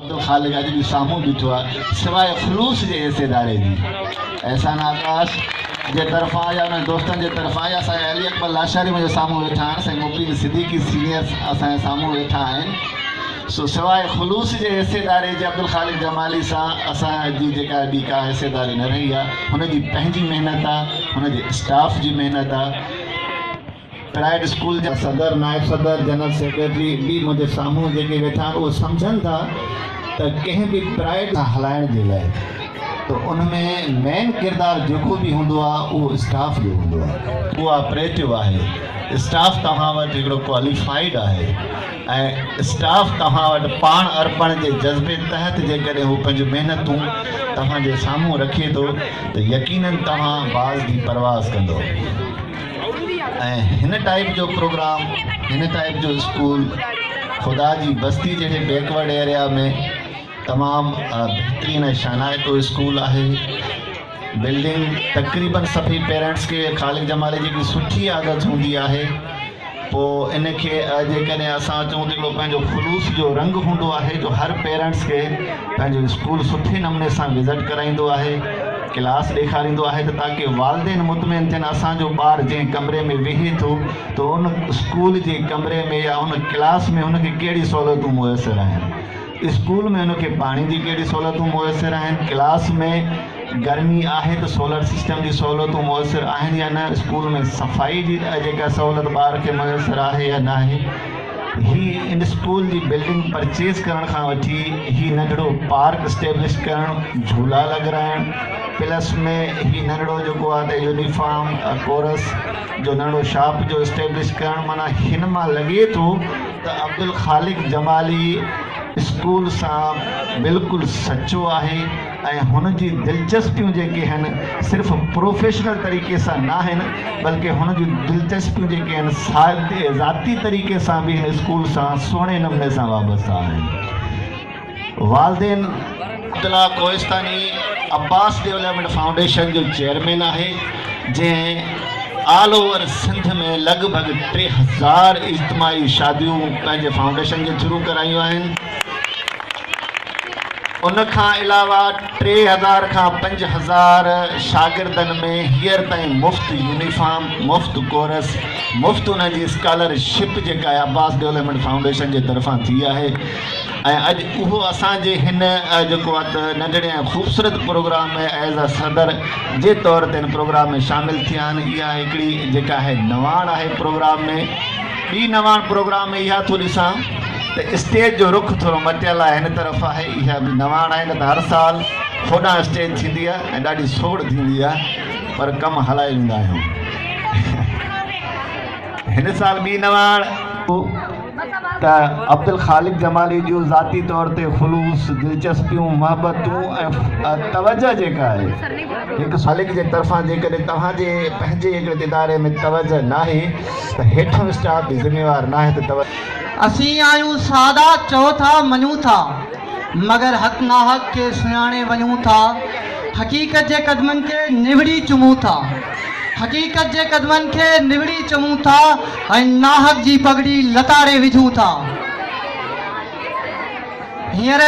अब्दुल खालिक अज भी सामू बीठो आहे सिवाय ख़ुलूस जे हिसेदारे जी। एहसान आकाश जे तरफ़ां या उन दोस्तनि जे तरफ़ां या असांजे अली अकबर लाशारी मुंहिंजे साम्हूं वेठा आहिनि, साईं मुबीन सिद्दीकी सीनियर असांजे साम्हूं वेठा आहिनि। सो सिवाय ख़ुलूस जे हिसेदारे जे अब्दुल खालिक जमाली सां असांजी जेका ॿी का हिसेदारी न रही आहे। हुनजी पंहिंजी महिनत आहे, हुनजे स्टाफ जी महिनत आहे। प्राइवेट स्कूल जा सदर, नायब सदर, जनरल सेक्रेटरी बि मुंहिंजे साम्हूं जेके वेठा आहिनि उहे सम्झनि था त कंहिं बि प्राइवेट हलाइण जे लाइ तो उनमें मेन किरदार जेको भी हूंदो आहे उहो स्टाफ जो हूंदो आहे। उहो ऑपरेटिव आहे। स्टाफ तव्हां वटि हिकिड़ो क्वालिफाइड आहे ऐं स्टाफ तव्हां वटि पाण अर्पण जे जज़्बे तहत जेकॾहिं हू पंहिंजूं महिनतूं तव्हांजे साम्हूं रखे थो त यकीनन तव्हां बाज़ जी परवाज़ कंदो। ऐं हिन टाइप जो प्रोग्राम, हिन टाइप जो स्कूल ख़ुदा जी बस्ती जहिड़े बैकवर्ड एरिया में तमाम बेहतरीन शानाइतो स्कूल है। बिल्डिंग तकरीबन सभी पेरेंट्स के खालिक जमाली जी सुठी आदत होंगी है। पोइ इन खे जेकॾहिं असां चऊं त पंहिंजो ख़ुलूस जो रंग होंदो आहे जो हर पेरेंट्स के पंहिंजो स्कूल सुठे नमूने सां विज़िट कराईंदो आहे, क्लास ॾेखारींदो आहे त ताकि वालिदैन मुतमइन थियनि असांजो ॿार जंहिं कमरे में वेहे थो तो उन स्कूल जे कमरे में या उन क्लास में उनखे कहिड़ी सहूलियतूं मुयसरु आहिनि। स्कूल में उनखे पानी जी कहिड़ी सहूलियतूं मुयसरु आहिनि, क्लास में गर्मी आहे तो सोलर सिस्टम जी सहूलियतूं मुयसरु आहिनि या न, स्कूल में सफ़ाई जी जेका सहूलियत ॿार खे मुयसरु आहे या न आहे। ही in school ji building purchase करण खां वठी ही नंढड़ो पार्क स्टेब्लिश करणु, झूला लॻाइणु, प्लस में ही नंढड़ो जेको आहे त यूनिफॉर्म कोरस जो नंढड़ो शॉप जो स्टेब्लिश करणु, माना हिन मां लॻे थो त अब्दुल खालिक जमाली स्कूल सां बिल्कुलु सचो आहे ऐं हुन जी दिलचस्पियूं जेके आहिनि सिर्फ़ु प्रोफेशनल तरीक़े सां न आहिनि बल्कि हुन जूं दिलचस्पियूं जेके आहिनि ज़ाती तरीक़े सां बि हिन स्कूल सां सुहिणे नमूने सां वाबस्ता आहिनि। वालदेन अब्दुल्ला कोहिस्तानी अब्बास डेवलपमेंट फाउंडेशन जो चेयरमैन आहे जंहिं ऑल ओवर सिंध में लॻभॻि 3000 इज्तिमाही शादियूं पंहिंजे फाउंडेशन जे थ्रू करायूं आहिनि। उन खां अलावा 3000 खां 5000 शागिर्दनि में हींअर ताईं मुफ़्त यूनिफॉर्म, मुफ़्त कोरस, मुफ़्त उन जी स्कॉलरशिप जेका आहे अब्बास डेवलपमेंट फाउंडेशन जे तरफ़ां थी आहे। ऐं अॼु उहो असांजे हिन जेको आहे त नंढड़े ऐं ख़ूबसूरत प्रोग्राम में एज़ अ सदर जे तौर ते हिन प्रोग्राम में शामिल थिया आहिनि। इहा हिकिड़ी जेका आहे नवाण आहे प्रोग्राम में। ॿी नवाण प्रोग्राम में इहा थो ॾिसां त स्टेज जो रुख थोरो मटियल आहे, हिन तरफ़ आहे, इहा बि नवाण आहे। न त हर साल होॾां स्टेज थींदी आहे ऐं ॾाढी सोड़ थींदी आहे पर कमु हलाए वेंदा आहियूं। हिन साल ॿी नवाण त अब्दुल खालिक जमाली जूं ज़ाती तौर ते ख़ुलूस, दिलचस्पियूं, मोहबतूं ऐं तवजह जेका आहे हिकु खालिक जे तरफ़ां जेकॾहिं तव्हांजे पंहिंजे हिकिड़े इदारे में तवजह न आहे त हेठों स्टाफ बि ज़िम्मेवार न आहे त तवजह। असीं आहियूं सादा चओ था मञूं था मगर हक़ नाहक़ खे सुञाणे वञूं था। हक़ीक़त जे क़दमनि खे निवड़ी चुमूं था, हक़ीक़त जे क़दमनि खे निवड़ी चुमूं था ऐं नाहक़ जी पगड़ी लताड़े विझूं था। हींअर